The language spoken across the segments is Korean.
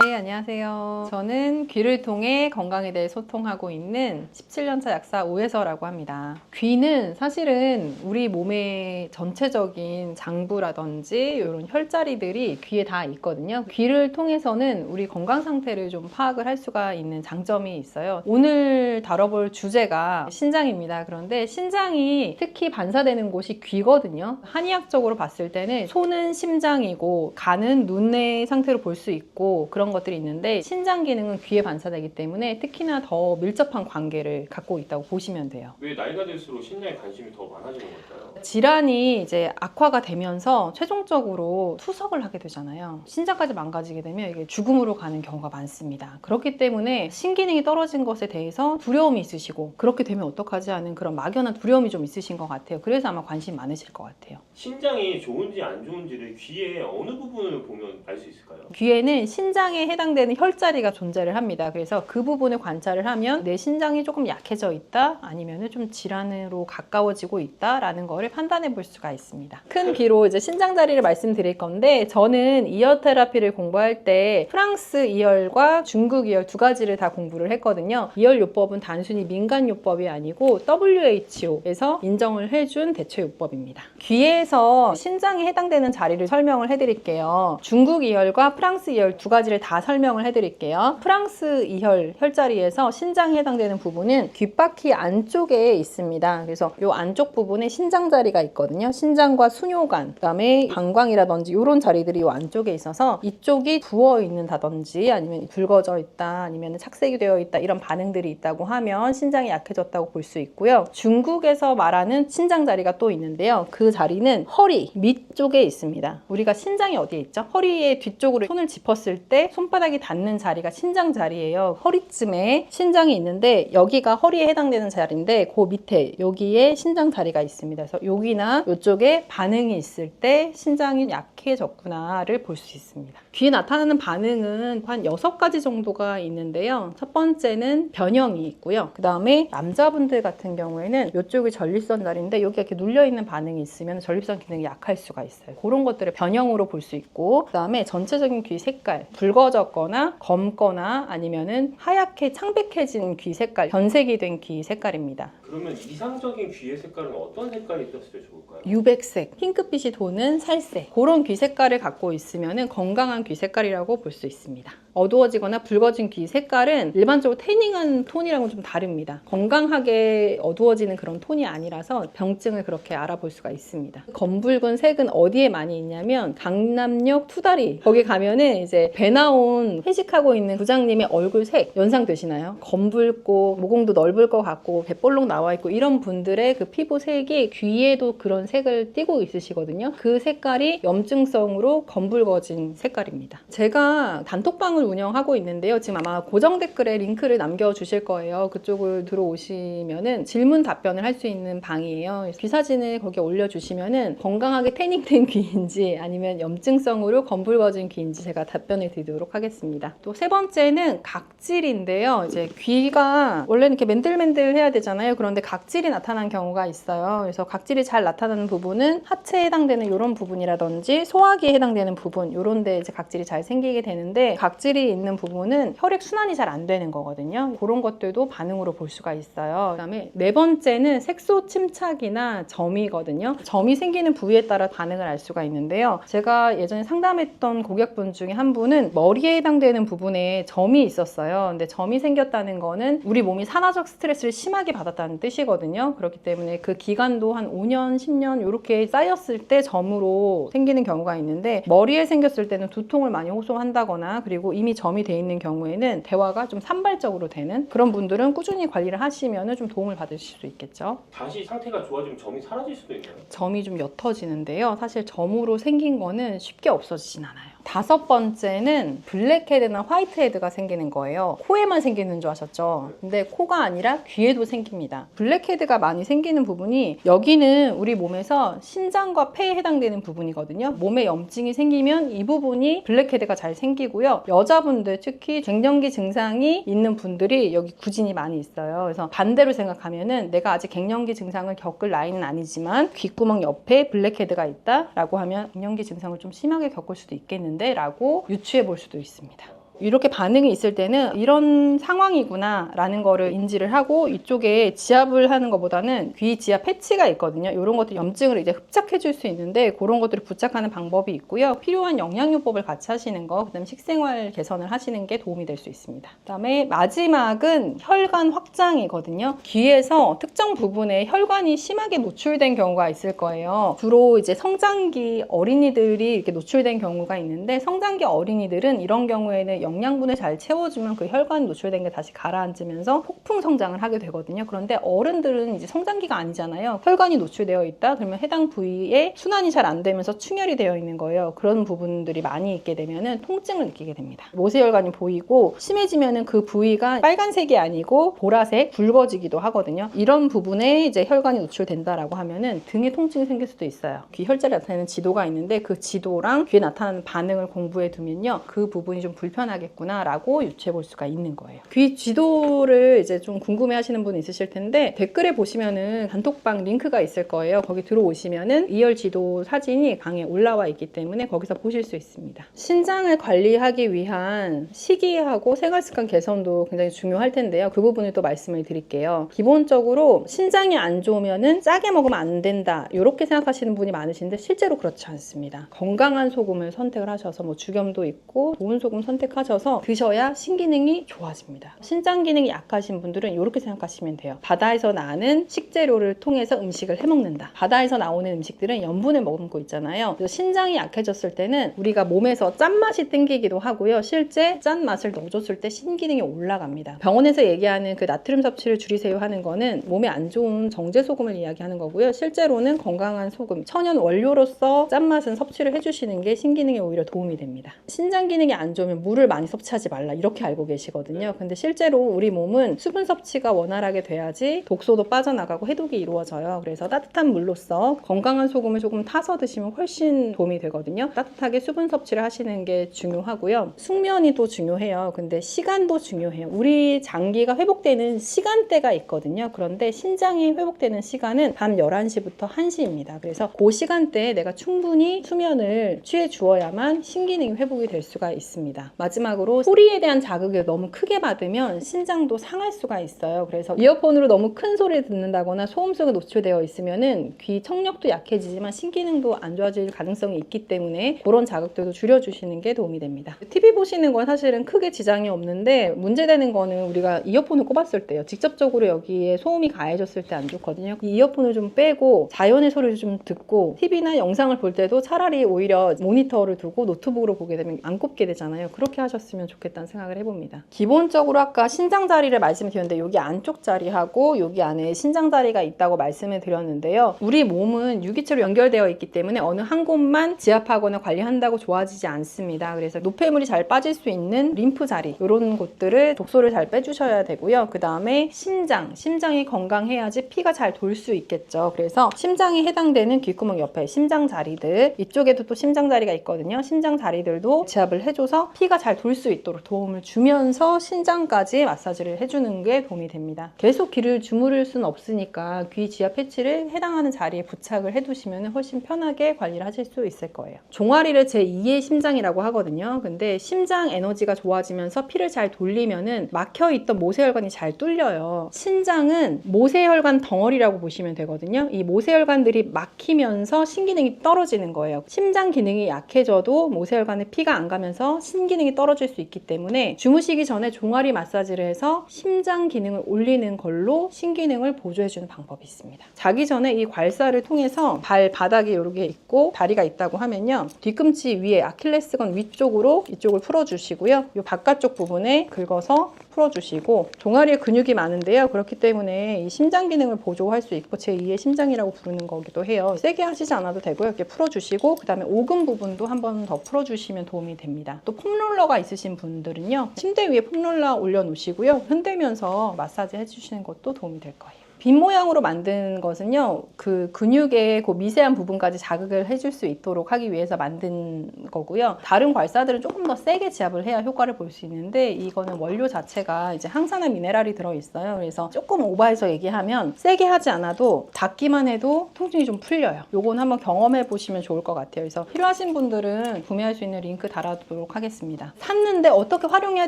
네, 안녕하세요. 저는 귀를 통해 건강에 대해 소통하고 있는 17년차 약사 오혜서라고 합니다. 귀는 사실은 우리 몸의 전체적인 장부라든지 이런 혈자리들이 귀에 다 있거든요. 귀를 통해서는 우리 건강 상태를 좀 파악을 할 수가 있는 장점이 있어요. 오늘 다뤄볼 주제가 신장입니다. 그런데 신장이 특히 반사되는 곳이 귀거든요. 한의학적으로 봤을 때는 손은 심장이고 간은 눈의 상태로 볼 수 있고 그런 것들이 있는데 신장 기능은 귀에 반사되기 때문에 특히나 더 밀접한 관계를 갖고 있다고 보시면 돼요. 왜 나이가 들수록 신장에 관심이 더 많아지는 걸까요? 질환이 이제 악화가 되면서 최종적으로 투석을 하게 되잖아요. 신장까지 망가지게 되면 이게 죽음으로 가는 경우가 많습니다. 그렇기 때문에 신기능이 떨어진 것에 대해서 두려움이 있으시고 그렇게 되면 어떡하지 하는 그런 막연한 두려움이 좀 있으신 것 같아요. 그래서 아마 관심 많으실 것 같아요. 신장이 좋은지 안 좋은지를 귀의 어느 부분을 보면 알 수 있을까요? 귀에는 신장에 해당되는 혈자리가 존재를 합니다. 그래서 그 부분을 관찰을 하면 내 신장이 조금 약해져 있다 아니면 좀 질환으로 가까워지고 있다라는 거를 판단해 볼 수가 있습니다. 큰 귀로 이제 신장 자리를 말씀드릴 건데 저는 이어 테라피를 공부할 때 프랑스 이열과 중국 이열 두 가지를 다 공부를 했거든요. 이열 요법은 단순히 민간 요법이 아니고 WHO에서 인정을 해준 대체 요법입니다. 귀에서 신장에 해당되는 자리를 설명을 해드릴게요. 중국 이열과 프랑스 이열 두 가지를 다 설명을 해드릴게요. 프랑스 이열 혈자리에서 신장에 해당되는 부분은 귓바퀴 안쪽에 있습니다. 그래서 이 안쪽 부분에 신장 자리가 있거든요. 신장과 수뇨관, 그다음에 방광이라든지 이런 자리들이 이 안쪽에 있어서 이쪽이 부어 있는다든지 아니면 붉어져 있다 아니면 착색이 되어 있다 이런 반응들이 있다고 하면 신장이 약해졌다고 볼 수 있고요. 중국에서 말하는 신장 자리가 또 있는데요. 그 자리는 허리 밑쪽에 있습니다. 우리가 신장이 어디에 있죠? 허리의 뒤쪽으로 손을 짚었을 때 손바닥이 닿는 자리가 신장 자리예요. 허리쯤에 신장이 있는데 여기가 허리에 해당되는 자리인데 그 밑에 여기에 신장 자리가 있습니다. 그래서 여기나 이쪽에 반응이 있을 때 신장이 약해졌구나를 볼 수 있습니다. 귀에 나타나는 반응은 한 6가지 정도가 있는데요. 첫 번째는 변형이 있고요. 그 다음에 남자분들 같은 경우에는 이쪽이 전립선 자리인데 여기 이렇게 눌려있는 반응이 있으면 전립선 기능이 약할 수가 있어요. 그런 것들을 변형으로 볼 수 있고 그 다음에 전체적인 귀 색깔, 붉어졌거나 검거나 아니면은 하얗게 창백해진 귀 색깔, 변색이 된 귀 색깔입니다. 그러면 이상적인 귀의 색깔은 어떤 색깔이 있었을 때 좋을까요? 유백색, 핑크빛이 도는 살색 그런 귀 색깔을 갖고 있으면 건강한 귀 색깔이라고 볼 수 있습니다. 어두워지거나 붉어진 귀 색깔은 일반적으로 태닝한 톤이랑은 좀 다릅니다. 건강하게 어두워지는 그런 톤이 아니라서 병증을 그렇게 알아볼 수가 있습니다. 검붉은 색은 어디에 많이 있냐면 강남역 투다리 거기 가면은 이제 배 나온 회식하고 있는 부장님의 얼굴 색 연상되시나요? 검붉고 모공도 넓을 것 같고 배볼록 나와 있고 이런 분들의 그 피부 색이 귀에도 그런 색을 띠고 있으시거든요. 그 색깔이 염증성으로 검붉어진 색깔입니다. 제가 단톡방을 운영하고 있는데요. 지금 아마 고정 댓글에 링크를 남겨주실 거예요. 그쪽을 들어오시면은 질문 답변을 할 수 있는 방이에요. 귀 사진을 거기에 올려주시면은 건강하게 태닝된 귀인지 아니면 염증성으로 검붉어진 귀인지 제가 답변을 드리도록 하겠습니다. 또 세 번째는 각질인데요. 이제 귀가 원래는 이렇게 맨들맨들해야 되잖아요. 그런데 각질이 나타난 경우가 있어요. 그래서 각질이 잘 나타나는 부분은 하체에 해당되는 이런 부분이라든지 소화기에 해당되는 부분 이런 데 이제 각질이 잘 생기게 되는데 각질이 있는 부분은 혈액 순환이 잘 안 되는 거거든요. 그런 것들도 반응으로 볼 수가 있어요. 그다음에 네 번째는 색소 침착이나 점이거든요. 점이 생기는 부위에 따라 반응을 알 수가 있는데요. 제가 예전에 상담했던 고객분 중에 한 분은 머리에 해당되는 부분에 점이 있었어요. 근데 점이 생겼다는 거는 우리 몸이 산화적 스트레스를 심하게 받았다는 뜻이거든요. 그렇기 때문에 그 기간도 한 5년, 10년 이렇게 쌓였을 때 점으로 생기는 경우가 있는데 머리에 생겼을 때는 두통을 많이 호소한다거나 그리고 이미 점이 돼 있는 경우에는 대화가 좀 산발적으로 되는 그런 분들은 꾸준히 관리를 하시면 좀 도움을 받으실 수 있겠죠. 다시 상태가 좋아지면 점이 사라질 수도 있나요? 점이 좀 옅어지는데요. 사실 점으로 생긴 거는 쉽게 없어지진 않아요. 다섯 번째는 블랙헤드나 화이트헤드가 생기는 거예요. 코에만 생기는 줄 아셨죠? 근데 코가 아니라 귀에도 생깁니다. 블랙헤드가 많이 생기는 부분이 여기는 우리 몸에서 신장과 폐에 해당되는 부분이거든요. 몸에 염증이 생기면 이 부분이 블랙헤드가 잘 생기고요. 여자분들 특히 갱년기 증상이 있는 분들이 여기 구진이 많이 있어요. 그래서 반대로 생각하면은 내가 아직 갱년기 증상을 겪을 나이는 아니지만 귓구멍 옆에 블랙헤드가 있다라고 하면 갱년기 증상을 좀 심하게 겪을 수도 있겠는데 라고 유추해 볼 수도 있습니다. 이렇게 반응이 있을 때는 이런 상황이구나 라는 거를 인지를 하고 이쪽에 지압을 하는 것보다는 귀 지압 패치가 있거든요. 이런 것들 염증을 이제 흡착해 줄 수 있는데 그런 것들을 부착하는 방법이 있고요. 필요한 영양요법을 같이 하시는 거, 그다음에 식생활 개선을 하시는 게 도움이 될 수 있습니다. 그다음에 마지막은 혈관 확장이거든요. 귀에서 특정 부분에 혈관이 심하게 노출된 경우가 있을 거예요. 주로 이제 성장기 어린이들이 이렇게 노출된 경우가 있는데 성장기 어린이들은 이런 경우에는 영양분을 잘 채워주면 그 혈관이 노출된 게 다시 가라앉으면서 폭풍 성장을 하게 되거든요. 그런데 어른들은 이제 성장기가 아니잖아요. 혈관이 노출되어 있다 그러면 해당 부위에 순환이 잘 안 되면서 충혈이 되어 있는 거예요. 그런 부분들이 많이 있게 되면은 통증을 느끼게 됩니다. 모세혈관이 보이고 심해지면은 그 부위가 빨간색이 아니고 보라색, 붉어지기도 하거든요. 이런 부분에 이제 혈관이 노출된다라고 하면은 등에 통증이 생길 수도 있어요. 귀 혈자리 나타내는 지도가 있는데 그 지도랑 귀에 나타나는 반응을 공부해 두면요, 그 부분이 좀 불편하겠구나라고 유추해 볼 수가 있는 거예요. 귀 지도를 이제 좀 궁금해하시는 분 있으실 텐데 댓글에 보시면은 단톡방 링크가 있을 거예요. 거기 들어오시면은 이열 지도 사진이 방에 올라와 있기 때문에 거기서 보실 수 있습니다. 신장을 관리하기 위한 식이하고 생활습관 개선도 굉장히 중요할 텐데요. 그 부분을 또 말씀을 드릴게요. 기본적으로 신장이 안 좋으면은 짜게 먹으면 안 된다 이렇게 생각하시는 분이 많으신데 실제로 그렇지 않습니다. 건강한 소금을 선택을 하셔서 뭐 죽염도 있고 좋은 소금 선택하셔서 드셔야 신기능이 좋아집니다. 신장 기능이 약하신 분들은 이렇게 생각하시면 돼요. 바다에서 나는 식재료를 통해서 음식을 해먹는다. 바다에서 나오는 음식들은 염분을 머금고 있잖아요. 그래서 신장이 약해졌을 때는 우리가 몸에서 짠맛이 땡기기도 하고요. 실제 짠맛을 넣어줬을 때 신기능이 올라갑니다. 병원에서 얘기하는 그 나트륨 섭취를 줄이세요 하는 거는 몸에 안 좋은 정제소금을 이야기하는 거고요. 실제로는 건강한 소금, 천연 원료로서 짠맛은 섭취를 해주시는 게 신기능에 오히려 도움이 됩니다. 신장 기능이 안 좋으면 물을 많이 섭취하지 말라 이렇게 알고 계시거든요. 근데 실제로 우리 몸은 수분 섭취가 원활하게 돼야지 독소도 빠져나가고 해독이 이루어져요. 그래서 따뜻한 물로써 건강한 소금을 조금 타서 드시면 훨씬 도움이 되거든요. 따뜻하게 수분 섭취를 하시는 게 중요하고요. 숙면이 또 중요해요. 근데 시간도 중요해요. 우리 장기가 회복되는 시간대가 있거든요. 그런데 신장이 회복되는 시간은 밤 11시부터 1시입니다. 그래서 그 시간대에 내가 충분히 수면을 취해 주어야만 신기능이 회복이 될 수가 있습니다. 마지막으로 소리에 대한 자극을 너무 크게 받으면 신장도 상할 수가 있어요. 그래서 이어폰으로 너무 큰 소리를 듣는다거나 소음 속에 노출되어 있으면은 귀 청력도 약해지지만 신기능도 안 좋아질 가능성이 있기 때문에 그런 자극들도 줄여주시는 게 도움이 됩니다. TV 보시는 건 사실은 크게 지장이 없는데 문제되는 거는 우리가 이어폰을 꼽았을 때요. 직접적으로 여기에 소음이 가해졌을 때 안 좋거든요. 이 이어폰을 좀 빼고 자연의 소리를 좀 듣고 TV나 영상을 볼 때도 차라리 오히려 모니터를 두고 노트북으로 보게 되면 안 꼽게 되잖아요. 그렇게 하셨으면 좋겠다는 생각을 해봅니다. 기본적으로 아까 신장 자리를 말씀을 드렸는데 여기 안쪽 자리하고 여기 안에 신장 자리가 있다고 말씀을 드렸는데요. 우리 몸은 유기체로 연결되어 있기 때문에 어느 한 곳만 지압하거나 관리한다고 좋아지지 않습니다. 그래서 노폐물이 잘 빠질 수 있는 림프 자리 이런 곳들을 독소를 잘 빼주셔야 되고요. 그 다음에 심장이 건강해야지 피가 잘 돌 수 있겠죠. 그래서 심장에 해당되는 귓구멍 옆에 심장 자리들, 이쪽에도 또 심장 자리가 있거든요. 심장 자리들도 지압을 해줘서 피가 잘 돌 수 있도록 도움을 주면서 신장까지 마사지를 해주는 게 도움이 됩니다. 계속 귀를 주무를 수는 없으니까 귀 지압 패치를 해당하는 자리에 부착을 해두시면 훨씬 편하게 관리를 하실 수 있을 거예요. 종아리를 제2의 심장이라고 하거든요. 근데 심장 에너지가 좋아지면서 피를 잘 돌리면은 막혀있던 모세혈관이 잘 뚫려요. 신장은 모세혈관 덩어리라고 보시면 되거든요. 이 모세혈관들이 막히면서 신기능이 떨어지는 거예요. 심장 기능이 약해져도 모세혈관에 피가 안 가면서 신기능이 떨어질 수 있기 때문에 주무시기 전에 종아리 마사지를 해서 심장 기능을 올리는 걸로 신기능을 보조해주는 방법이 있습니다. 자기 전에 이 괄사를 통해서 발바닥에 이렇게 있고 다리가 있다고 하면요. 뒤꿈치 위에 아킬레스건 위쪽으로 이쪽을 풀어주시고요. 이 바깥쪽 부분에 긁어서 풀어주시고 종아리에 근육이 많은데요. 그렇기 때문에 이 심장 기능을 보조할 수 있고 제2의 심장이라고 부르는 거기도 해요. 세게 하시지 않아도 되고요. 이렇게 풀어주시고 그 다음에 오금 부분도 한 번 더 풀어주시면 도움이 됩니다. 또 폼롤러가 있으신 분들은요. 침대 위에 폼롤러 올려놓으시고요. 흔들면서 마사지 해주시는 것도 도움이 될 거예요. 빈 모양으로 만든 것은요, 그 근육의 그 미세한 부분까지 자극을 해줄 수 있도록 하기 위해서 만든 거고요. 다른 괄사들은 조금 더 세게 지압을 해야 효과를 볼 수 있는데, 이거는 원료 자체가 이제 항산화 미네랄이 들어있어요. 그래서 조금 오버해서 얘기하면 세게 하지 않아도 닿기만 해도 통증이 좀 풀려요. 요건 한번 경험해 보시면 좋을 것 같아요. 그래서 필요하신 분들은 구매할 수 있는 링크 달아두도록 하겠습니다. 샀는데 어떻게 활용해야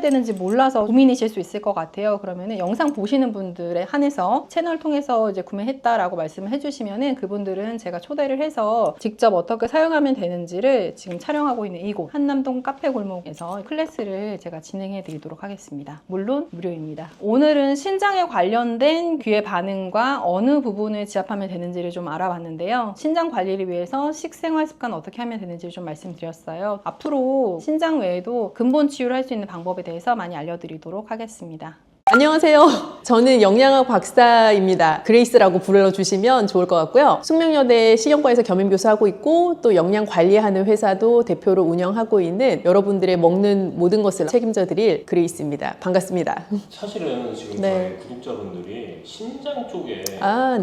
되는지 몰라서 고민이실 수 있을 것 같아요. 그러면은 영상 보시는 분들에 한해서 채널 통해서 이제 구매했다라고 말씀을 해주시면은 그분들은 제가 초대를 해서 직접 어떻게 사용하면 되는지를 지금 촬영하고 있는 이곳 한남동 카페 골목에서 클래스를 제가 진행해 드리도록 하겠습니다. 물론 무료입니다. 오늘은 신장에 관련된 귀의 반응과 어느 부분을 지압하면 되는지를 좀 알아봤는데요. 신장 관리를 위해서 식생활 습관 어떻게 하면 되는지를 좀 말씀드렸어요. 앞으로 신장 외에도 근본 치유를 할 수 있는 방법에 대해서 많이 알려드리도록 하겠습니다. 안녕하세요. 저는 영양학 박사입니다. 그레이스라고 불러주시면 좋을 것 같고요. 숙명여대 식영과에서 겸임교수하고 있고 또 영양 관리하는 회사도 대표로 운영하고 있는 여러분들의 먹는 모든 것을 책임져 드릴 그레이스입니다. 반갑습니다. 사실은 지금 네. 저희 구독자분들이 신장 쪽에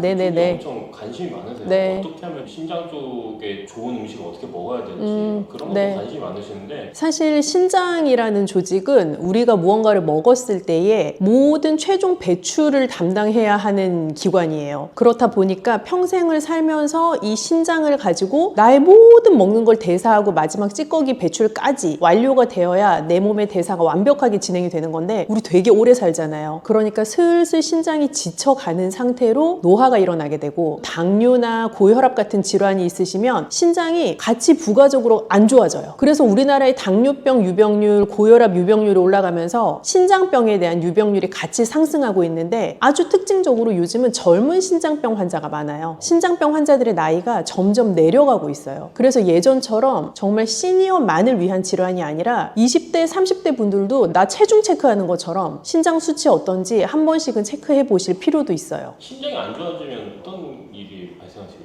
네네네. 엄청 관심이 많으세요. 네. 어떻게 하면 신장 쪽에 좋은 음식을 어떻게 먹어야 될지 그런 것도 네. 관심이 많으시는데 사실 신장이라는 조직은 우리가 무언가를 먹었을 때에 모든 최종 배출을 담당해야 하는 기관이에요. 그렇다 보니까 평생을 살면서 이 신장을 가지고 나의 모든 먹는 걸 대사하고 마지막 찌꺼기 배출까지 완료가 되어야 내 몸의 대사가 완벽하게 진행이 되는 건데 우리 되게 오래 살잖아요. 그러니까 슬슬 신장이 지쳐가는 상태로 노화가 일어나게 되고 당뇨나 고혈압 같은 질환이 있으시면 신장이 같이 부가적으로 안 좋아져요. 그래서 우리나라의 당뇨병 유병률, 고혈압 유병률이 올라가면서 신장병에 대한 유병률이 같이 상승하고 있는데 아주 특징적으로 요즘은 젊은 신장병 환자가 많아요. 신장병 환자들의 나이가 점점 내려가고 있어요. 그래서 예전처럼 정말 시니어만을 위한 질환이 아니라 20대, 30대 분들도 나 체중 체크하는 것처럼 신장 수치 어떤지 한 번씩은 체크해 보실 필요도 있어요. 신장이 안 좋아지면 어떤 일이 발생하시는지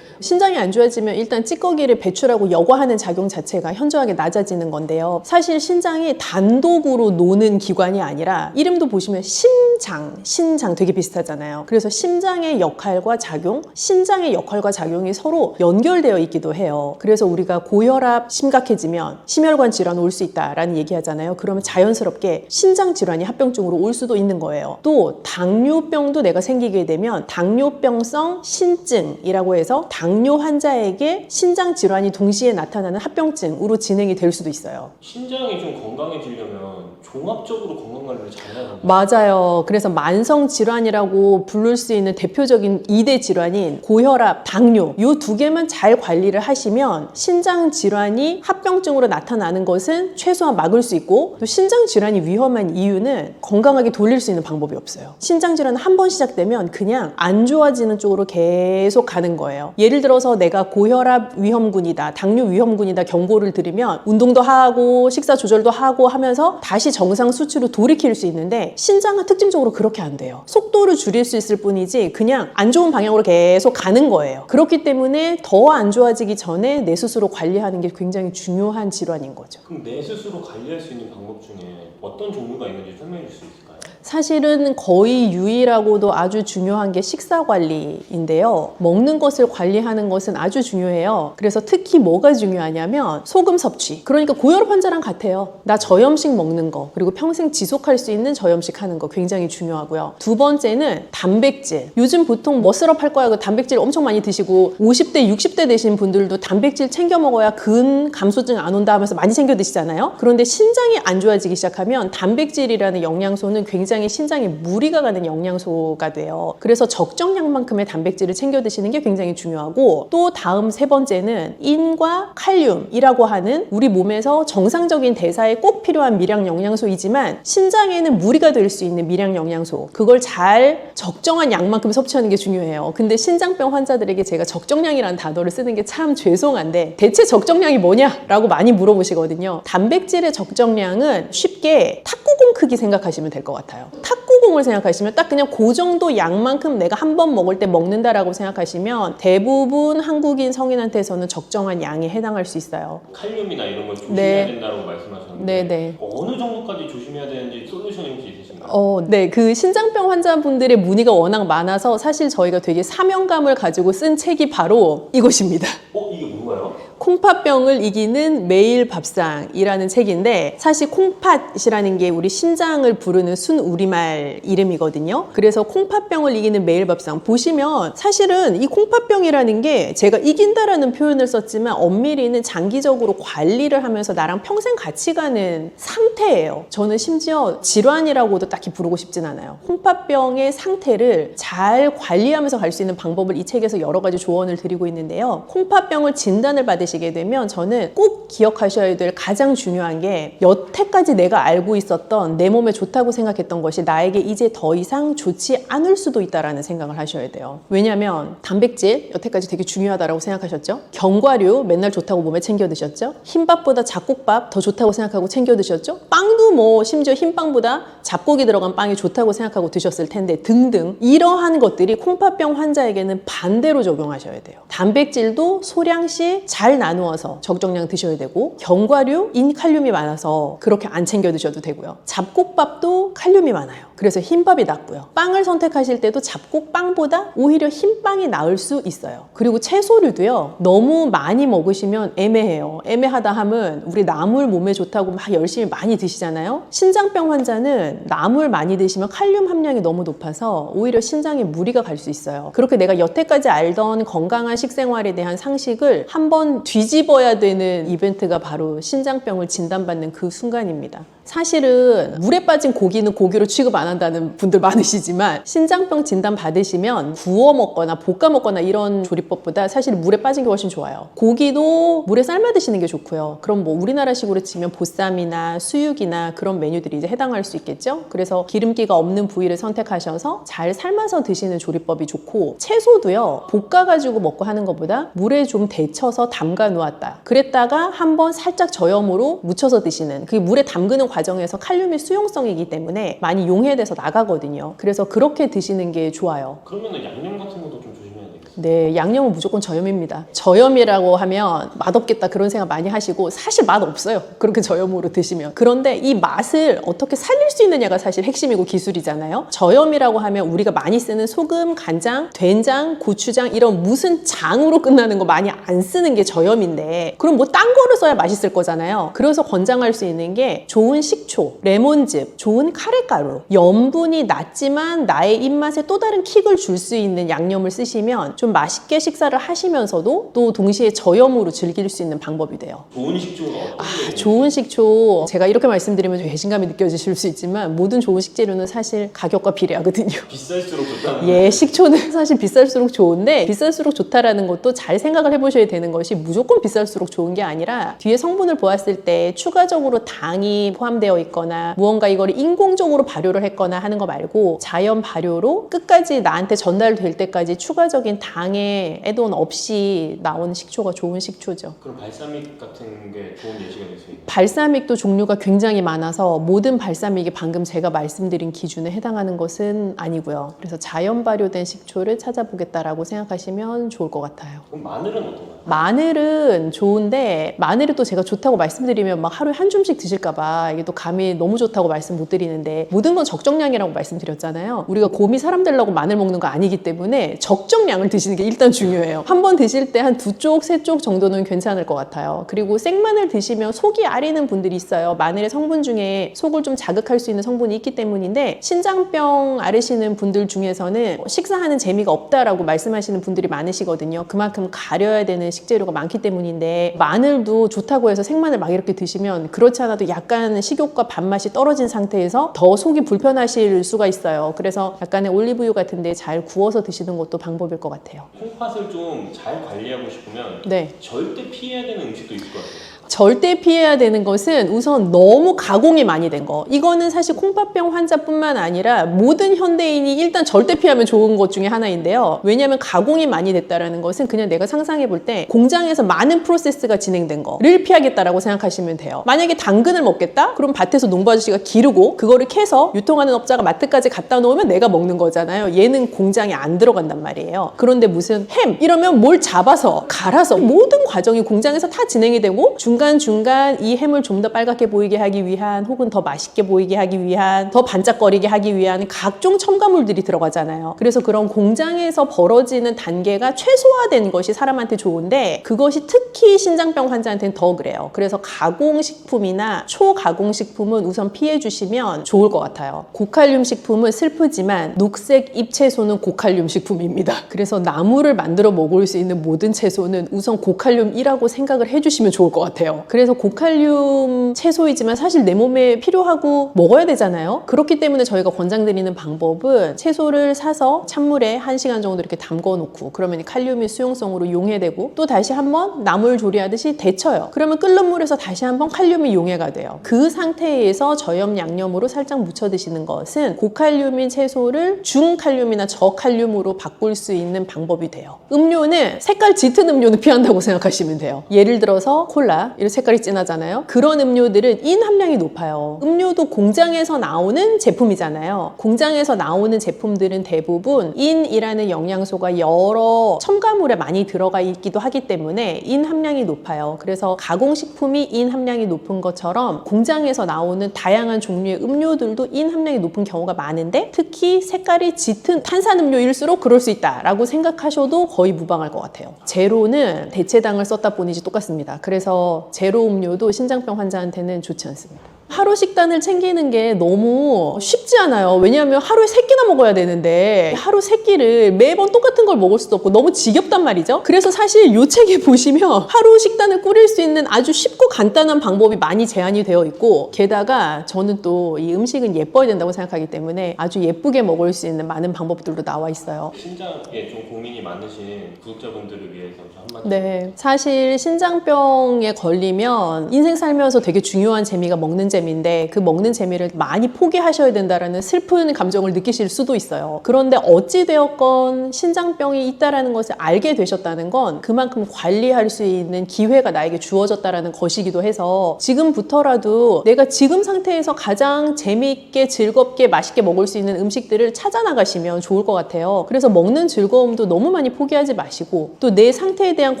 신장이 안 좋아지면 일단 찌꺼기를 배출하고 여과하는 작용 자체가 현저하게 낮아지는 건데요. 사실 신장이 단독으로 노는 기관이 아니라 이름도 보시면 신장 되게 비슷하잖아요. 그래서 심장의 역할과 작용, 신장의 역할과 작용이 서로 연결되어 있기도 해요. 그래서 우리가 고혈압 심각해지면 심혈관 질환 올 수 있다라는 얘기하잖아요. 그러면 자연스럽게 신장 질환이 합병증으로 올 수도 있는 거예요. 또 당뇨병도 내가 생기게 되면 당뇨병성 신증이라고 해서 당뇨 환자에게 신장 질환이 동시에 나타나는 합병증으로 진행이 될 수도 있어요. 신장이 좀 건강해지려면 종합적으로 건강관리를 잘해야 합니다. 맞아요. 그래서 만성 질환이라고 부를 수 있는 대표적인 2대 질환인 고혈압, 당뇨 이 두 개만 잘 관리를 하시면 신장 질환이 합병증으로 나타나는 것은 최소한 막을 수 있고 또 신장 질환이 위험한 이유는 건강하게 돌릴 수 있는 방법이 없어요. 신장 질환은 한 번 시작되면 그냥 안 좋아지는 쪽으로 계속 가는 거예요. 예를 들어서 내가 고혈압 위험군이다, 당뇨 위험군이다 경고를 들으면 운동도 하고 식사 조절도 하고 하면서 다시 정상 수치로 돌이킬 수 있는데 신장은 특징적으로 그렇게 안 돼요. 속도를 줄일 수 있을 뿐이지 그냥 안 좋은 방향으로 계속 가는 거예요. 그렇기 때문에 더 안 좋아지기 전에 내 스스로 관리하는 게 굉장히 중요한 질환인 거죠. 그럼 내 스스로 관리할 수 있는 방법 중에 어떤 종류가 있는지 설명해 줄 수 있을까요? 사실은 거의 유일하고도 아주 중요한 게 식사 관리인데요. 먹는 것을 관리하는 것은 아주 중요해요. 그래서 특히 뭐가 중요하냐면 소금 섭취. 그러니까 고혈압 환자랑 같아요. 나 저염식 먹는 거, 그리고 평생 지속할 수 있는 저염식 하는 거 굉장히 중요하고요. 두 번째는 단백질. 요즘 보통 머슬업 할 거야. 그 단백질 엄청 많이 드시고 50대, 60대 되신 분들도 단백질 챙겨 먹어야 근 감소증 안 온다 하면서 많이 챙겨 드시잖아요. 그런데 신장이 안 좋아지기 시작하면 단백질이라는 영양소는 굉장히 신장에 무리가 가는 영양소가 돼요. 그래서 적정량만큼의 단백질을 챙겨 드시는 게 굉장히 중요하고 또 다음 세 번째는 인과 칼륨이라고 하는 우리 몸에서 정상적인 대사에 꼭 필요한 미량 영양소이지만 신장에는 무리가 될 수 있는 미량 영양소 그걸 잘 적정한 양만큼 섭취하는 게 중요해요. 근데 신장병 환자들에게 제가 적정량이라는 단어를 쓰는 게 참 죄송한데 대체 적정량이 뭐냐라고 많이 물어보시거든요. 단백질의 적정량은 쉽게 탁구공 크기 생각하시면 될 것 같아요. 탁구공 콩고물 생각하시면 딱 그냥 그 정도 양만큼 내가 한 번 먹을 때 먹는다라고 생각하시면 대부분 한국인 성인한테서는 적정한 양에 해당할 수 있어요. 칼륨이나 이런 걸 조심해야 네. 된다고 말씀하셨는데 네네. 어느 정도까지 조심해야 되는지 솔루션이 혹시 있으신가요? 네, 그 신장병 환자분들의 문의가 워낙 많아서 사실 저희가 되게 사명감을 가지고 쓴 책이 바로 이것입니다. 이게 뭔가요? 콩팥병을 이기는 매일 밥상이라는 책인데 사실 콩팥이라는 게 우리 신장을 부르는 순우리말 이름이거든요. 그래서 콩팥병을 이기는 매일 밥상 보시면 사실은 이 콩팥병이라는 게 제가 이긴다라는 표현을 썼지만 엄밀히는 장기적으로 관리를 하면서 나랑 평생 같이 가는 상태예요. 저는 심지어 질환이라고도 딱히 부르고 싶진 않아요. 콩팥병의 상태를 잘 관리하면서 갈 수 있는 방법을 이 책에서 여러 가지 조언을 드리고 있는데요. 콩팥병을 진단을 받으시게 되면 저는 꼭 기억하셔야 될 가장 중요한 게 여태까지 내가 알고 있었던 내 몸에 좋다고 생각했던 것이 나에게 이제 더 이상 좋지 않을 수도 있다라는 생각을 하셔야 돼요. 왜냐하면 단백질 여태까지 되게 중요하다고 생각하셨죠? 견과류 맨날 좋다고 몸에 챙겨 드셨죠? 흰밥보다 잡곡밥 더 좋다고 생각하고 챙겨 드셨죠? 빵도 뭐 심지어 흰빵보다 잡곡이 들어간 빵이 좋다고 생각하고 드셨을 텐데 등등 이러한 것들이 콩팥병 환자에게는 반대로 적용하셔야 돼요. 단백질도 소량씩 잘 나누어서 적정량 드셔야 되고 견과류, 인칼륨이 많아서 그렇게 안 챙겨 드셔도 되고요. 잡곡밥도 칼륨이 많아요. 그래서 흰밥이 낫고요. 빵을 선택하실 때도 잡곡빵보다 오히려 흰빵이 나을 수 있어요. 그리고 채소류도요. 너무 많이 먹으시면 애매해요. 애매하다 함은 우리 나물 몸에 좋다고 막 열심히 많이 드시잖아요. 신장병 환자는 나물 많이 드시면 칼륨 함량이 너무 높아서 오히려 신장에 무리가 갈 수 있어요. 그렇게 내가 여태까지 알던 건강한 식생활에 대한 상식을 한번 뒤집어야 되는 이벤트가 바로 신장병을 진단받는 그 순간입니다. 사실은 물에 빠진 고기는 고기로 취급 안 한다는 분들 많으시지만 신장병 진단 받으시면 구워 먹거나 볶아 먹거나 이런 조리법보다 사실 물에 빠진 게 훨씬 좋아요. 고기도 물에 삶아 드시는 게 좋고요. 그럼 뭐 우리나라식으로 치면 보쌈이나 수육이나 그런 메뉴들이 이제 해당할 수 있겠죠. 그래서 기름기가 없는 부위를 선택하셔서 잘 삶아서 드시는 조리법이 좋고 채소도요. 볶아가지고 먹고 하는 것보다 물에 좀 데쳐서 담가 놓았다. 그랬다가 한번 살짝 저염으로 묻혀서 드시는 그 물에 담그는 과정에서 칼륨의 수용성이기 때문에 많이 용해돼서 나가거든요. 그래서 그렇게 드시는 게 좋아요. 그러면은 양념 같은 것도 좀 조심해야 되겠어요. 네, 양념은 무조건 저염입니다. 저염이라고 하면 맛없겠다 그런 생각 많이 하시고 사실 맛 없어요. 그렇게 저염으로 드시면. 그런데 이 맛을 어떻게 살릴 수 있느냐가 사실 핵심이고 기술이잖아요. 저염이라고 하면 우리가 많이 쓰는 소금, 간장, 된장, 고추장 이런 무슨 장으로 끝나는 거 많이 안 쓰는 게 저염인데 그럼 뭐 딴 거를 써야 맛있을 거잖아요. 그래서 권장할 수 있는 게 좋은 식초, 레몬즙, 좋은 카레가루, 염분이 낮지만 나의 입맛에 또 다른 킥을 줄 수 있는 양념을 쓰시면 좀 맛있게 식사를 하시면서도 또 동시에 저염으로 즐길 수 있는 방법이 돼요. 좋은 식초가 어떤 게 좋은 식초, 제가 이렇게 말씀드리면 좀 배신감이 느껴지실 수 있지만 모든 좋은 식재료는 사실 가격과 비례하거든요. 비쌀수록 좋다는 예, 식초는 사실 비쌀수록 좋은데 비쌀수록 좋다라는 것도 잘 생각을 해보셔야 되는 것이 무조건 비쌀수록 좋은 게 아니라 뒤에 성분을 보았을 때 추가적으로 당이 포함되어 있거나 무언가 이거를 인공적으로 발효를 했거나 하는 거 말고 자연 발효로 끝까지 나한테 전달될 때까지 추가적인 당의 애돈 없이 나온 식초가 좋은 식초죠. 그럼 발사믹 같은 게 좋은 예시가 될 수 있나요? 발사믹도 종류가 굉장히 많아서 모든 발사믹이 방금 제가 말씀드린 기준에 해당하는 것은 아니고요. 그래서 자연 발효된 식초를 찾아보겠다라고 생각하시면 좋을 것 같아요. 그럼 마늘은 어떤가요? 마늘은 좋은데 마늘을 또 제가 좋다고 말씀드리면 막 하루에 한 줌씩 드실까 봐 이게 또 감이 너무 좋다고 말씀 못 드리는데 모든 건 적정량이라고 말씀드렸잖아요. 우리가 곰이 사람 되려고 마늘 먹는 거 아니기 때문에 적정량을 드시는 게 일단 중요해요. 한 번 드실 때 한 2쪽, 3쪽 정도는 괜찮을 것 같아요. 그리고 생마늘 드시면 속이 아리는 분들이 있어요. 마늘의 성분 중에 속을 좀 자극할 수 있는 성분이 있기 때문인데 신장병 앓으시는 분들 중에서는 식사하는 재미가 없다라고 말씀하시는 분들이 많으시거든요. 그만큼 가려야 되는 식재료가 많기 때문인데 마늘도 좋다고 해서 생마늘 막 이렇게 드시면 그렇지 않아도 약간 식욕과 밥맛이 떨어진 상태에서 더 속이 불편하실 수가 있어요. 그래서 약간의 올리브유 같은 데 잘 구워서 드시는 것도 방법일 것 같아요. 콩팥을 좀 잘 관리하고 싶으면 네. 절대 피해야 되는 음식도 있을 것 같아요. 절대 피해야 되는 것은 우선 너무 가공이 많이 된 거. 이거는 사실 콩팥병 환자뿐만 아니라 모든 현대인이 일단 절대 피하면 좋은 것 중에 하나인데요. 왜냐하면 가공이 많이 됐다라는 것은 그냥 내가 상상해 볼 때 공장에서 많은 프로세스가 진행된 거를 피하겠다라고 생각하시면 돼요. 만약에 당근을 먹겠다? 그럼 밭에서 농부 아저씨가 기르고 그거를 캐서 유통하는 업자가 마트까지 갖다 놓으면 내가 먹는 거잖아요. 얘는 공장에 안 들어간단 말이에요. 그런데 무슨 햄 이러면 뭘 잡아서 갈아서 모든 과정이 공장에서 다 진행이 되고 중간중간 이 햄을 좀 더 빨갛게 보이게 하기 위한 혹은 더 맛있게 보이게 하기 위한 더 반짝거리게 하기 위한 각종 첨가물들이 들어가잖아요. 그래서 그런 공장에서 벌어지는 단계가 최소화된 것이 사람한테 좋은데 그것이 특히 신장병 환자한테는 더 그래요. 그래서 가공식품이나 초가공식품은 우선 피해 주시면 좋을 것 같아요. 고칼륨 식품은 슬프지만 녹색 잎채소는 고칼륨 식품입니다. 그래서 나물을 만들어 먹을 수 있는 모든 채소는 우선 고칼륨이라고 생각을 해주시면 좋을 것 같아요. 그래서 고칼륨 채소이지만 사실 내 몸에 필요하고 먹어야 되잖아요. 그렇기 때문에 저희가 권장드리는 방법은 채소를 사서 찬물에 1시간 정도 이렇게 담궈 놓고 그러면 이 칼륨이 수용성으로 용해되고 또 다시 한번 나물 조리하듯이 데쳐요. 그러면 끓는 물에서 다시 한번 칼륨이 용해가 돼요. 그 상태에서 저염 양념으로 살짝 묻혀 드시는 것은 고칼륨인 채소를 중칼륨이나 저칼륨으로 바꿀 수 있는 방법이 돼요. 음료는 색깔 짙은 음료는 피한다고 생각하시면 돼요. 예를 들어서 콜라, 이런 색깔이 진하잖아요. 그런 음료들은 인 함량이 높아요. 음료도 공장에서 나오는 제품이잖아요. 공장에서 나오는 제품들은 대부분 인이라는 영양소가 여러 첨가물에 많이 들어가 있기도 하기 때문에 인 함량이 높아요. 그래서 가공식품이 인 함량이 높은 것처럼 공장에서 나오는 다양한 종류의 음료들도 인 함량이 높은 경우가 많은데 특히 색깔이 짙은 탄산음료일수록 그럴 수 있다라고 생각하셔도 거의 무방할 것 같아요. 제로는 대체당을 썼다 뿐이지 똑같습니다. 그래서 제로 음료도 신장병 환자한테는 좋지 않습니다. 하루 식단을 챙기는 게 너무 쉽지 않아요. 왜냐하면 하루에 3끼나 먹어야 되는데 하루 3끼를 매번 똑같은 걸 먹을 수도 없고 너무 지겹단 말이죠. 그래서 사실 이 책에 보시면 하루 식단을 꾸릴 수 있는 아주 쉽고 간단한 방법이 많이 제한이 되어 있고 게다가 저는 또 이 음식은 예뻐야 된다고 생각하기 때문에 아주 예쁘게 먹을 수 있는 많은 방법들도 나와 있어요. 신장에 좀 고민이 많으신 구독자분들을 위해서 좀 한마디. 네, 사실 신장병에 걸리면 인생 살면서 되게 중요한 재미가 먹는 재미인데 그 먹는 재미를 많이 포기하셔야 된다라는 슬픈 감정을 느끼실 수도 있어요. 그런데 어찌되었건 신장병이 있다라는 것을 알게 되셨다는 건 그만큼 관리할 수 있는 기회가 나에게 주어졌다라는 것이기도 해서 지금부터라도 내가 지금 상태에서 가장 재미있게 즐겁게 맛있게 먹을 수 있는 음식들을 찾아 나가시면 좋을 것 같아요. 그래서 먹는 즐거움도 너무 많이 포기하지 마시고 또 내 상태에 대한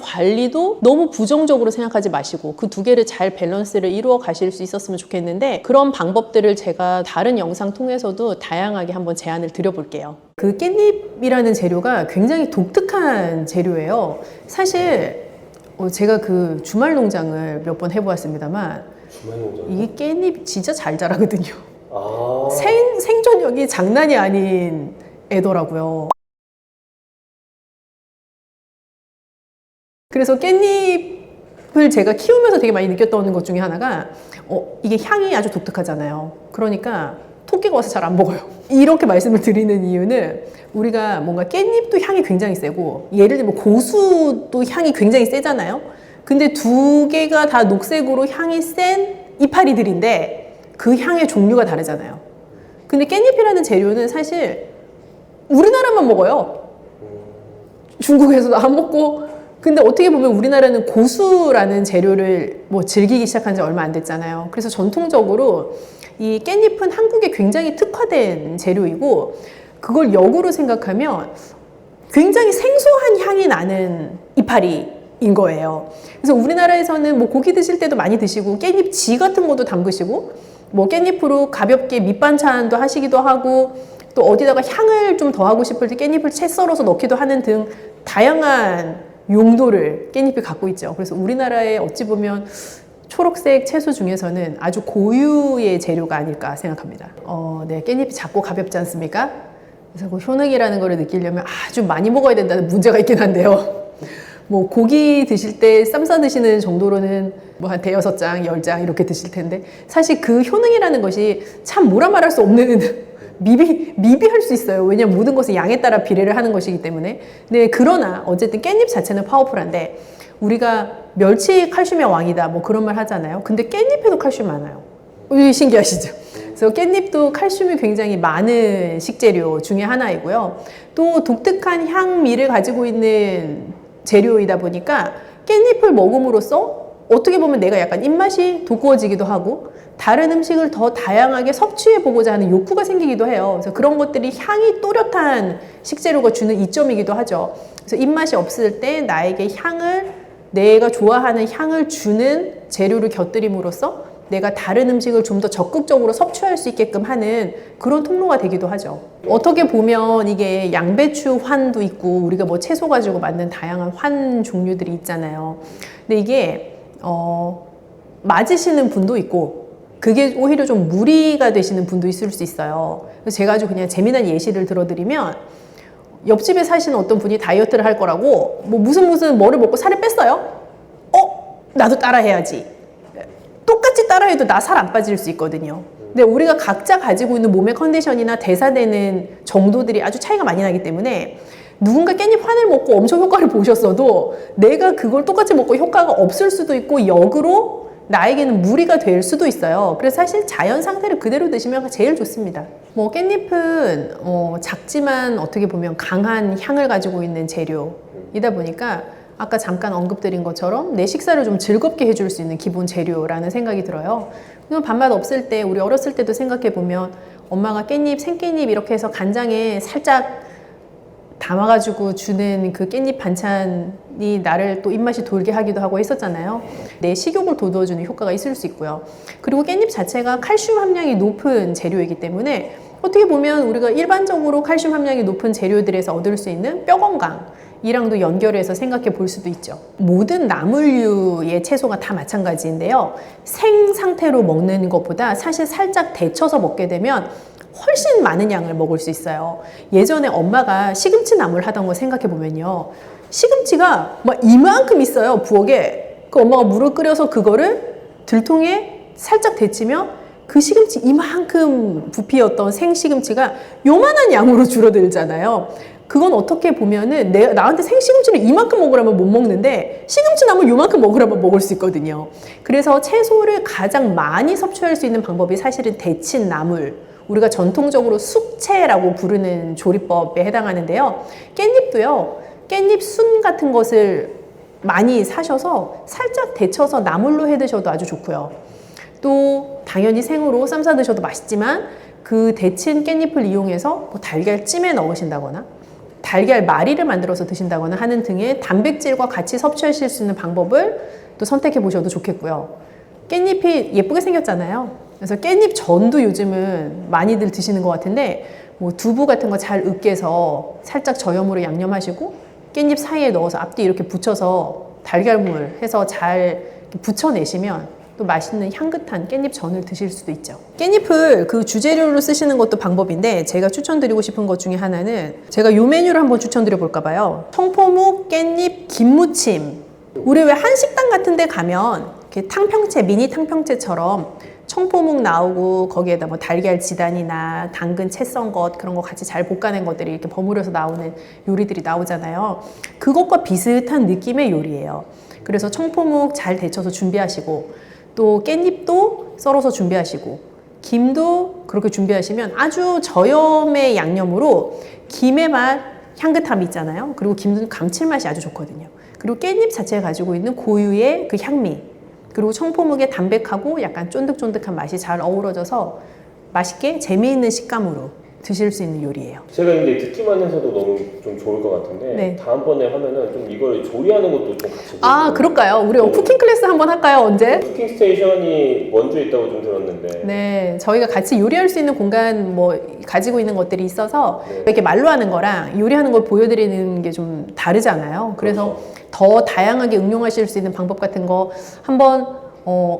관리도 너무 부정적으로 생각하지 마시고 그 두 개를 잘 밸런스를 이루어 가실 수 있었으면 좋겠는데 그런 방법들을 제가 다른 영상 통해서도 다양하게 한번 제안을 드려볼게요. 그 깻잎이라는 재료가 굉장히 독특한 재료예요. 사실 제가 그 주말 농장을 몇 번 해보았습니다만 주말 농장. 이게 깻잎 진짜 잘 자라거든요. 아. 생존력이 장난이 아닌 애더라고요. 그래서 깻잎을 제가 키우면서 되게 많이 느꼈던 것 중에 하나가 이게 향이 아주 독특하잖아요. 그러니까 토끼가 와서 잘 안 먹어요. 이렇게 말씀을 드리는 이유는 우리가 뭔가 깻잎도 향이 굉장히 세고 예를 들면 고수도 향이 굉장히 세잖아요. 근데 두 개가 다 녹색으로 향이 센 이파리들인데 그 향의 종류가 다르잖아요. 근데 깻잎이라는 재료는 사실 우리나라만 먹어요. 중국에서도 안 먹고 근데 어떻게 보면 우리나라는 고수라는 재료를 즐기기 시작한 지 얼마 안 됐잖아요. 그래서 전통적으로 이 깻잎은 한국에 굉장히 특화된 재료이고 그걸 역으로 생각하면 굉장히 생소한 향이 나는 이파리인 거예요. 그래서 우리나라에서는 고기 드실 때도 많이 드시고 깻잎지 같은 것도 담그시고 깻잎으로 가볍게 밑반찬도 하시기도 하고 또 어디다가 향을 좀 더하고 싶을 때 깻잎을 채 썰어서 넣기도 하는 등 다양한 용도를 깻잎이 갖고 있죠. 그래서 우리나라에 어찌 보면 초록색 채소 중에서는 아주 고유의 재료가 아닐까 생각합니다. 네, 깻잎이 작고 가볍지 않습니까? 그래서 그 효능이라는 걸 느끼려면 아주 많이 먹어야 된다는 문제가 있긴 한데요. 고기 드실 때 쌈 싸 드시는 정도로는 한 대여섯 장, 10장 이렇게 드실 텐데 사실 그 효능이라는 것이 참 뭐라 말할 수 없는 미비할 수 있어요. 왜냐하면 모든 것은 양에 따라 비례를 하는 것이기 때문에. 네, 그러나 어쨌든 깻잎 자체는 파워풀한데 우리가 멸치 칼슘의 왕이다 뭐 그런 말 하잖아요. 근데 깻잎에도 칼슘 많아요. 이게 신기하시죠? 그래서 깻잎도 칼슘이 굉장히 많은 식재료 중에 하나이고요. 또 독특한 향미를 가지고 있는 재료이다 보니까 깻잎을 먹음으로써 어떻게 보면 내가 약간 입맛이 돋구어지기도 하고 다른 음식을 더 다양하게 섭취해보고자 하는 욕구가 생기기도 해요. 그래서 그런 것들이 향이 또렷한 식재료가 주는 이점이기도 하죠. 그래서 입맛이 없을 때 나에게 향을, 내가 좋아하는 향을 주는 재료를 곁들임으로써 내가 다른 음식을 좀 더 적극적으로 섭취할 수 있게끔 하는 그런 통로가 되기도 하죠. 어떻게 보면 이게 양배추 환도 있고 우리가 뭐 채소 가지고 만든 다양한 환 종류들이 있잖아요. 근데 이게 맞으시는 분도 있고 그게 오히려 좀 무리가 되시는 분도 있을 수 있어요. 그래서 제가 아주 그냥 재미난 예시를 들어드리면 옆집에 사시는 어떤 분이 다이어트를 할 거라고 뭐 무슨 뭐를 먹고 살을 뺐어요. 나도 따라 해야지. 똑같이 따라해도 나 살 안 빠질 수 있거든요. 근데 우리가 각자 가지고 있는 몸의 컨디션이나 대사되는 정도들이 아주 차이가 많이 나기 때문에 누군가 깻잎 환을 먹고 엄청 효과를 보셨어도 내가 그걸 똑같이 먹고 효과가 없을 수도 있고 역으로 나에게는 무리가 될 수도 있어요. 그래서 사실 자연 상태를 그대로 드시면 제일 좋습니다. 뭐 깻잎은 작지만 어떻게 보면 강한 향을 가지고 있는 재료이다 보니까 아까 잠깐 언급드린 것처럼 내 식사를 좀 즐겁게 해줄 수 있는 기본 재료라는 생각이 들어요. 그럼 밥맛 없을 때 우리 어렸을 때도 생각해보면 엄마가 깻잎, 생깻잎 이렇게 해서 간장에 살짝 담아가지고 주는 그 깻잎 반찬이 나를 또 입맛이 돌게 하기도 하고 했었잖아요. 내 식욕을 돋워주는 효과가 있을 수 있고요. 그리고 깻잎 자체가 칼슘 함량이 높은 재료이기 때문에 어떻게 보면 우리가 일반적으로 칼슘 함량이 높은 재료들에서 얻을 수 있는 뼈 건강 이랑도 연결해서 생각해 볼 수도 있죠. 모든 나물류의 채소가 다 마찬가지인데요. 생 상태로 먹는 것보다 사실 살짝 데쳐서 먹게 되면 훨씬 많은 양을 먹을 수 있어요. 예전에 엄마가 시금치 나물 하던 거 생각해 보면요. 시금치가 막 이만큼 있어요, 부엌에. 그 엄마가 물을 끓여서 그거를 들통에 살짝 데치면 그 시금치 이만큼 부피였던 생시금치가 요만한 양으로 줄어들잖아요. 그건 어떻게 보면은 나한테 생시금치를 이만큼 먹으라면 못 먹는데 시금치 나물 요만큼 먹으라면 먹을 수 있거든요. 그래서 채소를 가장 많이 섭취할 수 있는 방법이 사실은 데친 나물, 우리가 전통적으로 숙채라고 부르는 조리법에 해당하는데요. 깻잎도요. 깻잎 순 같은 것을 많이 사셔서 살짝 데쳐서 나물로 해 드셔도 아주 좋고요. 또 당연히 생으로 쌈 싸 드셔도 맛있지만 그 데친 깻잎을 이용해서 뭐 달걀찜에 넣으신다거나 달걀 마리를 만들어서 드신다거나 하는 등의 단백질과 같이 섭취하실 수 있는 방법을 또 선택해 보셔도 좋겠고요. 깻잎이 예쁘게 생겼잖아요. 그래서 깻잎 전도 요즘은 많이들 드시는 것 같은데 뭐 두부 같은 거 잘 으깨서 살짝 저염으로 양념하시고 깻잎 사이에 넣어서 앞뒤 이렇게 붙여서 달걀물 해서 잘 부쳐내시면 또 맛있는 향긋한 깻잎 전을 드실 수도 있죠. 깻잎을 그 주재료로 쓰시는 것도 방법인데 제가 추천드리고 싶은 것 중에 하나는 제가 요 메뉴를 한번 추천드려 볼까 봐요. 청포묵 깻잎 김무침. 우리 왜 한식당 같은 데 가면 이렇게 탕평채, 미니 탕평채처럼 청포묵 나오고 거기에다 뭐 달걀 지단이나 당근 채 썬 것 그런 거 같이 잘 볶아낸 것들이 이렇게 버무려서 나오는 요리들이 나오잖아요. 그것과 비슷한 느낌의 요리예요. 그래서 청포묵 잘 데쳐서 준비하시고 또 깻잎도 썰어서 준비하시고 김도 그렇게 준비하시면 아주 저염의 양념으로 김의 맛, 향긋함이 있잖아요. 그리고 김도 감칠맛이 아주 좋거든요. 그리고 깻잎 자체가 가지고 있는 고유의 그 향미 그리고 청포묵의 담백하고 약간 쫀득쫀득한 맛이 잘 어우러져서 맛있게 재미있는 식감으로 드실 수 있는 요리예요. 제가 근데 듣기만 해서도 너무 좀 좋을 것 같은데 네. 다음번에 하면은 좀 이걸 조리하는 것도 좀 같이 아, 그럴까요? 우리 네. 쿠킹 클래스 한번 할까요? 언제? 쿠킹 스테이션이 원주에 있다고 좀 들었는데 네, 저희가 같이 요리할 수 있는 공간 뭐 가지고 있는 것들이 있어서 네. 이렇게 말로 하는 거랑 요리하는 걸 보여드리는 게 좀 다르잖아요. 그래서 더 다양하게 응용하실 수 있는 방법 같은 거 한번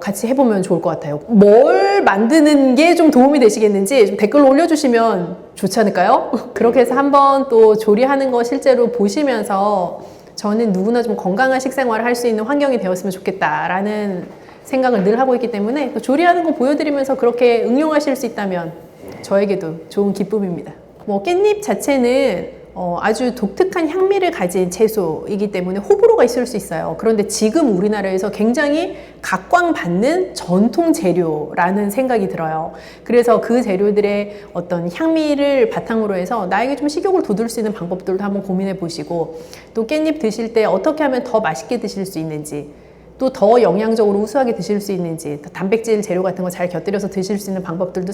같이 해보면 좋을 것 같아요. 뭘 만드는 게 좀 도움이 되시겠는지 좀 댓글로 올려주시면 좋지 않을까요? 그렇게 해서 한번 또 조리하는 거 실제로 보시면서 저는 누구나 좀 건강한 식생활을 할 수 있는 환경이 되었으면 좋겠다라는 생각을 늘 하고 있기 때문에 또 조리하는 거 보여드리면서 그렇게 응용하실 수 있다면 저에게도 좋은 기쁨입니다. 뭐 깻잎 자체는 아주 독특한 향미를 가진 채소이기 때문에 호불호가 있을 수 있어요. 그런데 지금 우리나라에서 굉장히 각광받는 전통 재료라는 생각이 들어요. 그래서 그 재료들의 어떤 향미를 바탕으로 해서 나에게 좀 식욕을 돋울 수 있는 방법들도 한번 고민해 보시고, 또 깻잎 드실 때 어떻게 하면 더 맛있게 드실 수 있는지, 또 더 영양적으로 우수하게 드실 수 있는지, 단백질 재료 같은 거 잘 곁들여서 드실 수 있는 방법들도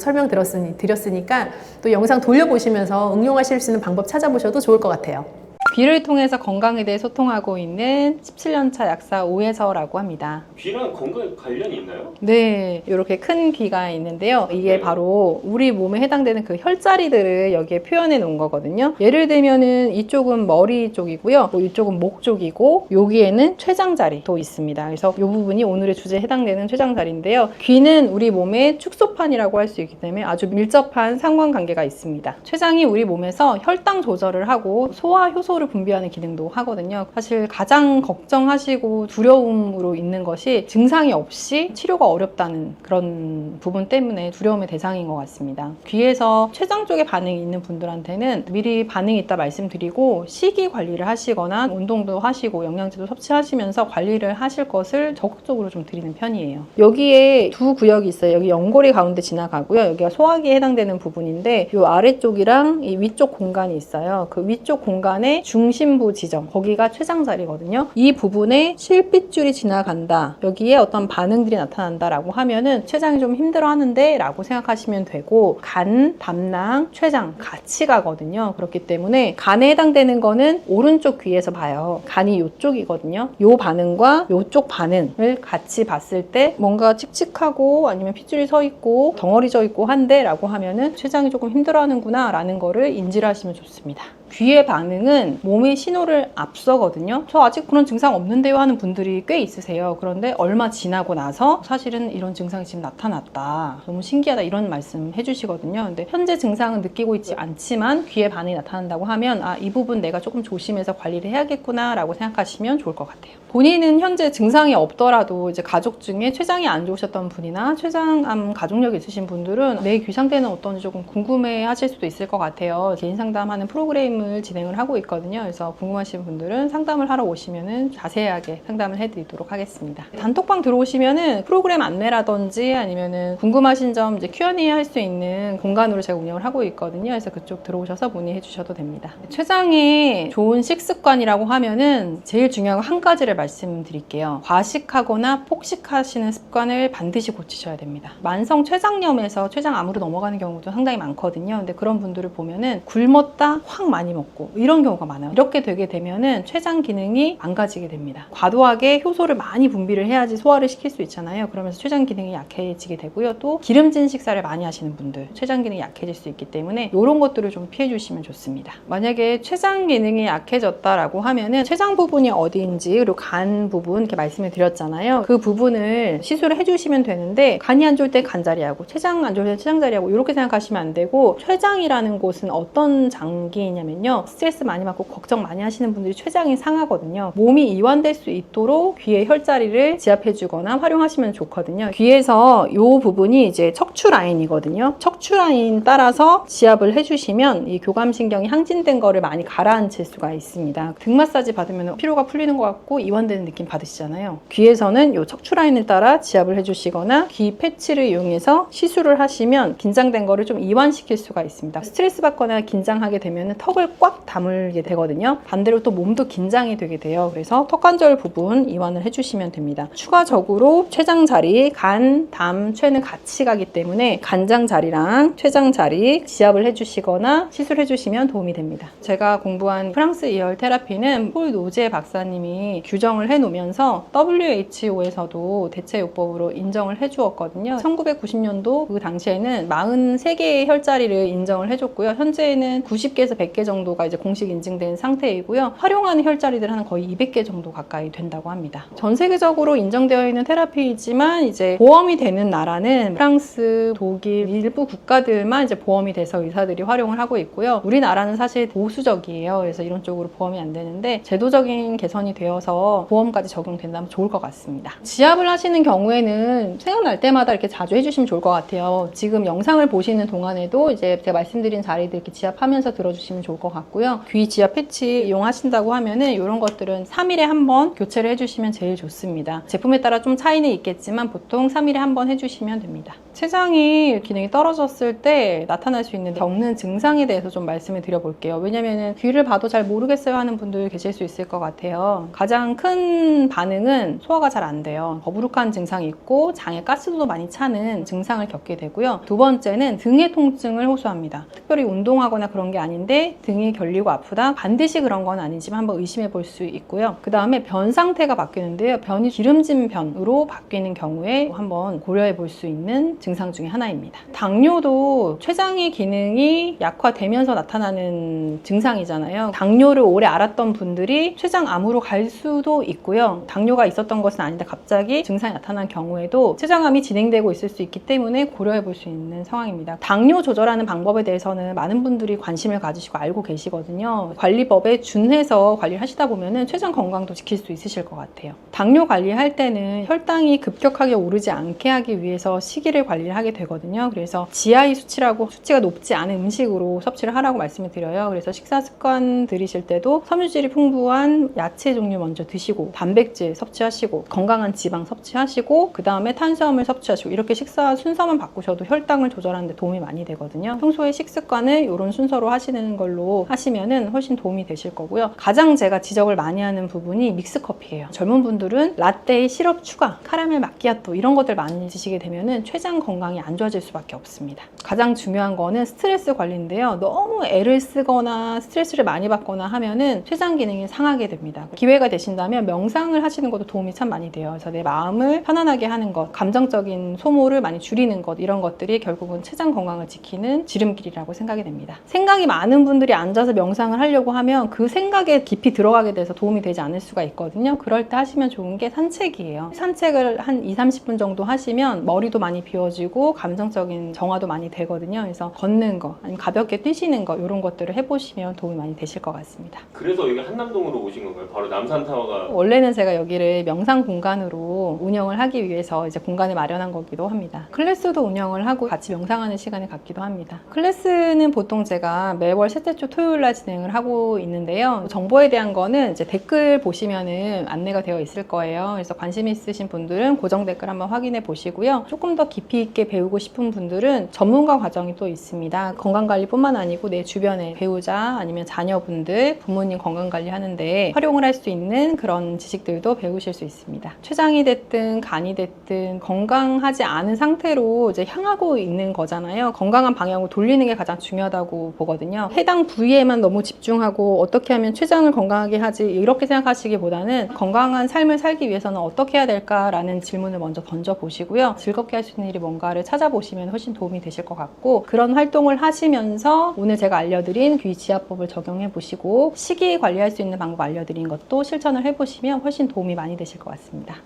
드렸으니까 또 영상 돌려보시면서 응용하실 수 있는 방법 찾아보셔도 좋을 것 같아요. 귀를 통해서 건강에 대해 소통하고 있는 17년차 약사 오혜서라고 합니다. 귀랑 건강에 관련이 있나요? 네, 이렇게 큰 귀가 있는데요. 이게 네. 바로 우리 몸에 해당되는 그 혈자리들을 여기에 표현해 놓은 거거든요. 예를 들면은 이쪽은 머리 쪽이고요. 이쪽은 목 쪽이고, 여기에는 췌장자리도 있습니다. 그래서 이 부분이 오늘의 주제에 해당되는 췌장자리인데요. 귀는 우리 몸의 축소판이라고 할 수 있기 때문에 아주 밀접한 상관관계가 있습니다. 췌장이 우리 몸에서 혈당 조절을 하고 소화 효소를 분비하는 기능도 하거든요. 사실 가장 걱정하시고 두려움으로 있는 것이 증상이 없이 치료가 어렵다는 그런 부분 때문에 두려움의 대상인 것 같습니다. 귀에서 췌장 쪽에 반응이 있는 분들한테는 미리 반응이 있다 말씀드리고, 식이 관리를 하시거나 운동도 하시고 영양제도 섭취하시면서 관리를 하실 것을 적극적으로 좀 드리는 편이에요. 여기에 두 구역이 있어요. 여기 연골이 가운데 지나가고요. 여기가 소화기에 해당되는 부분인데, 이 아래쪽이랑 이 위쪽 공간이 있어요. 그 위쪽 공간에 중심부 지점, 거기가 췌장자리거든요. 이 부분에 실핏줄이 지나간다, 여기에 어떤 반응들이 나타난다라고 하면은 췌장이 좀 힘들어하는데 라고 생각하시면 되고, 간, 담낭, 췌장 같이 가거든요. 그렇기 때문에 간에 해당되는 거는 오른쪽 귀에서 봐요. 간이 이쪽이거든요. 요 반응과 요쪽 반응을 같이 봤을 때 뭔가 칙칙하고 아니면 핏줄이 서 있고 덩어리 져 있고 한데 라고 하면은 췌장이 조금 힘들어하는구나 라는 거를 인지를 하시면 좋습니다. 귀의 반응은 몸의 신호를 앞서거든요. 저 아직 그런 증상 없는데요 하는 분들이 꽤 있으세요. 그런데 얼마 지나고 나서 사실은 이런 증상이 지금 나타났다, 너무 신기하다, 이런 말씀 해주시거든요. 근데 현재 증상은 느끼고 있지 않지만 귀의 반응이 나타난다고 하면 이 부분 내가 조금 조심해서 관리를 해야겠구나 라고 생각하시면 좋을 것 같아요. 본인은 현재 증상이 없더라도 이제 가족 중에 췌장이 안 좋으셨던 분이나 췌장암 가족력이 있으신 분들은 내 귀 상태는 어떤지 조금 궁금해 하실 수도 있을 것 같아요. 개인 상담하는 프로그램을 진행을 하고 있거든요. 그래서 궁금하신 분들은 상담을 하러 오시면은 자세하게 상담을 해드리도록 하겠습니다. 단톡방 들어오시면은 프로그램 안내라든지 아니면은 궁금하신 점 이제 Q&A 할 수 있는 공간으로 제가 운영을 하고 있거든요. 그래서 그쪽 들어오셔서 문의해 주셔도 됩니다. 췌장에 좋은 식습관이라고 하면은 제일 중요한 거 한 가지를 말씀드릴게요. 과식하거나 폭식하시는 습관을 반드시 고치셔야 됩니다. 만성 췌장염에서 췌장암으로 넘어가는 경우도 상당히 많거든요. 근데 그런 분들을 보면은 굶었다 확 많이 먹고 이런 경우가 많아요. 이렇게 되게 되면은 췌장 기능이 망가지게 됩니다. 과도하게 효소를 많이 분비를 해야지 소화를 시킬 수 있잖아요. 그러면서 췌장 기능이 약해지게 되고요. 또 기름진 식사를 많이 하시는 분들 췌장 기능이 약해질 수 있기 때문에 이런 것들을 좀 피해 주시면 좋습니다. 만약에 췌장 기능이 약해졌다라고 하면은 췌장 부분이 어디인지, 그리고 간 부분 이렇게 말씀을 드렸잖아요. 그 부분을 시술을 해주시면 되는데, 간이 안 좋을 때 간자리하고 췌장 안 좋을 때 췌장자리하고 이렇게 생각하시면 안 되고, 췌장이라는 곳은 어떤 장기냐면요, 스트레스 많이 받고 걱정 많이 하시는 분들이 췌장이 상하거든요. 몸이 이완될 수 있도록 귀의 혈자리를 지압해주거나 활용하시면 좋거든요. 귀에서 이 부분이 이제 척추 라인이거든요. 척추 라인 따라서 지압을 해주시면 이 교감신경이 항진된 거를 많이 가라앉힐 수가 있습니다. 등 마사지 받으면 피로가 풀리는 것 같고 이완되는 느낌 받으시잖아요. 귀에서는 이 척추 라인을 따라 지압을 해주시거나 귀 패치를 이용해서 시술을 하시면 긴장된 거를 좀 이완시킬 수가 있습니다. 스트레스 받거나 긴장하게 되면 턱을 꽉 다물게 되거든요. 반대로 또 몸도 긴장이 되게 돼요. 그래서 턱관절 부분 이완을 해주시면 됩니다. 추가적으로 췌장 자리, 간, 담, 췌는 같이 가기 때문에 간장 자리랑 췌장 자리 지압을 해주시거나 시술해주시면 도움이 됩니다. 제가 공부한 프랑스 이열 테라피는 폴 노제 박사님이 규정을 해놓으면서 WHO에서도 대체요법으로 인정을 해주었거든요. 1990년도 그 당시에는 43개의 혈자리를 인정을 해줬고요. 현재는 90개에서 100개 정도가 이제 공식 인증된 적용된 상태이고요. 활용하는 혈자리들은 한 거의 200개 정도 가까이 된다고 합니다. 전 세계적으로 인정되어 있는 테라피이지만 이제 보험이 되는 나라는 프랑스, 독일, 일부 국가들만 이제 보험이 돼서 의사들이 활용을 하고 있고요. 우리나라는 사실 보수적이에요. 그래서 이런 쪽으로 보험이 안 되는데 제도적인 개선이 되어서 보험까지 적용된다면 좋을 것 같습니다. 지압을 하시는 경우에는 생각날 때마다 이렇게 자주 해주시면 좋을 것 같아요. 지금 영상을 보시는 동안에도 이제 제가 말씀드린 자리들 이렇게 지압하면서 들어주시면 좋을 것 같고요. 귀 지압 패치 이용하신다고 하면은 이런 것들은 3일에 한 번 교체를 해주시면 제일 좋습니다. 제품에 따라 좀 차이는 있겠지만 보통 3일에 한 번 해주시면 됩니다. 췌장이 기능이 떨어졌을 때 나타날 수 있는 겪는 증상에 대해서 좀 말씀을 드려볼게요. 왜냐면은 귀를 봐도 잘 모르겠어요 하는 분들 계실 수 있을 것 같아요. 가장 큰 반응은 소화가 잘 안 돼요. 더부룩한 증상이 있고 장에 가스도 많이 차는 증상을 겪게 되고요. 두 번째는 등의 통증을 호소합니다. 특별히 운동하거나 그런 게 아닌데 등이 결리고 아프다? 반드시 그런 건 아니지만 한번 의심해 볼 수 있고요. 그 다음에 변 상태가 바뀌는데요. 변이 기름진 변으로 바뀌는 경우에 한번 고려해 볼 수 있는 증상 중에 하나입니다. 당뇨도 췌장의 기능이 약화되면서 나타나는 증상이잖아요. 당뇨를 오래 앓았던 분들이 췌장암으로 갈 수도 있고요. 당뇨가 있었던 것은 아닌데 갑자기 증상이 나타난 경우에도 췌장암이 진행되고 있을 수 있기 때문에 고려해 볼 수 있는 상황입니다. 당뇨 조절하는 방법에 대해서는 많은 분들이 관심을 가지시고 알고 계시거든요. 관리법에 준해서 관리를 하시다 보면은 췌장 건강도 지킬 수 있으실 것 같아요. 당뇨 관리할 때는 혈당이 급격하게 오르지 않게 하기 위해서 식이를 관리를 하게 되거든요. 그래서 GI 수치라고 수치가 높지 않은 음식으로 섭취를 하라고 말씀을 드려요. 그래서 식사 습관 들이실 때도 섬유질이 풍부한 야채 종류 먼저 드시고 단백질 섭취하시고 건강한 지방 섭취하시고 그 다음에 탄수화물 섭취하시고 이렇게 식사 순서만 바꾸셔도 혈당을 조절하는 데 도움이 많이 되거든요. 평소에 식습관을 이런 순서로 하시는 걸로 하시면은 훨씬 도움이 되실 거고요. 가장 제가 지적을 많이 하는 부분이 믹스커피예요. 젊은 분들은 라떼에 시럽 추가, 카라멜 마키아토 이런 것들 많이 드시게 되면은 췌장 건강이 안 좋아질 수밖에 없습니다. 가장 중요한 거는 스트레스 관리인데요. 너무 애를 쓰거나 스트레스를 많이 받거나 하면은 췌장 기능이 상하게 됩니다. 기회가 되신다면 명상을 하시는 것도 도움이 참 많이 돼요. 그래서 내 마음을 편안하게 하는 것, 감정적인 소모를 많이 줄이는 것 이런 것들이 결국은 췌장 건강을 지키는 지름길이라고 생각이 됩니다. 생각이 많은 분들이 앉아서 명상을 하려고 하면 그 생각에 깊이 들어가게 돼서 도움이 되지 않을 수가 있거든요. 그럴 때 하시면 좋은 게 산책이에요. 산책을 한 20-30분 정도 하시면 머리도 많이 비워지고 감정적인 정화도 많이 되거든요. 그래서 걷는 거, 아니면 가볍게 뛰시는 거 이런 것들을 해보시면 도움이 많이 되실 것 같습니다. 그래서 여기 한남동으로 오신 건가요? 바로 남산타워가 원래는 제가 여기를 명상 공간으로 운영을 하기 위해서 이제 공간을 마련한 거기도 합니다. 클래스도 운영을 하고 같이 명상하는 시간을 갖기도 합니다. 클래스는 보통 제가 매월 셋째 주 토요일 날 진행을 하고 있는데요. 정보에 대한 거는 이제 댓글 보시면은 안내가 되어 있을 거예요. 그래서 관심 있으신 분들은 고정 댓글 한번 확인해 보시고요. 조금 더 깊이 있게 배우고 싶은 분들은 전문가 과정이 또 있습니다. 건강관리뿐만 아니고 내 주변에 배우자 아니면 자녀분들, 부모님 건강관리 하는데 활용을 할 수 있는 그런 지식들도 배우실 수 있습니다. 췌장이 됐든 간이 됐든 건강하지 않은 상태로 이제 향하고 있는 거잖아요. 건강한 방향으로 돌리는 게 가장 중요하다고 보거든요. 해당 부위에만 너무 집중하고 어떻게 하면 췌장을 건강하게 하지 이렇게 생각하시기보다는 건강한 삶을 살기 위해서는 어떻게 해야 될까라는 질문을 먼저 던져보시고요. 즐겁게 할 수 있는 일이 뭔가를 찾아보시면 훨씬 도움이 되실 것 같고 그런 활동을 하시면서 오늘 제가 알려드린 귀 지압법을 적용해 보시고 식이 관리할 수 있는 방법 알려드린 것도 실천을 해보시면 훨씬 도움이 많이 되실 것 같습니다.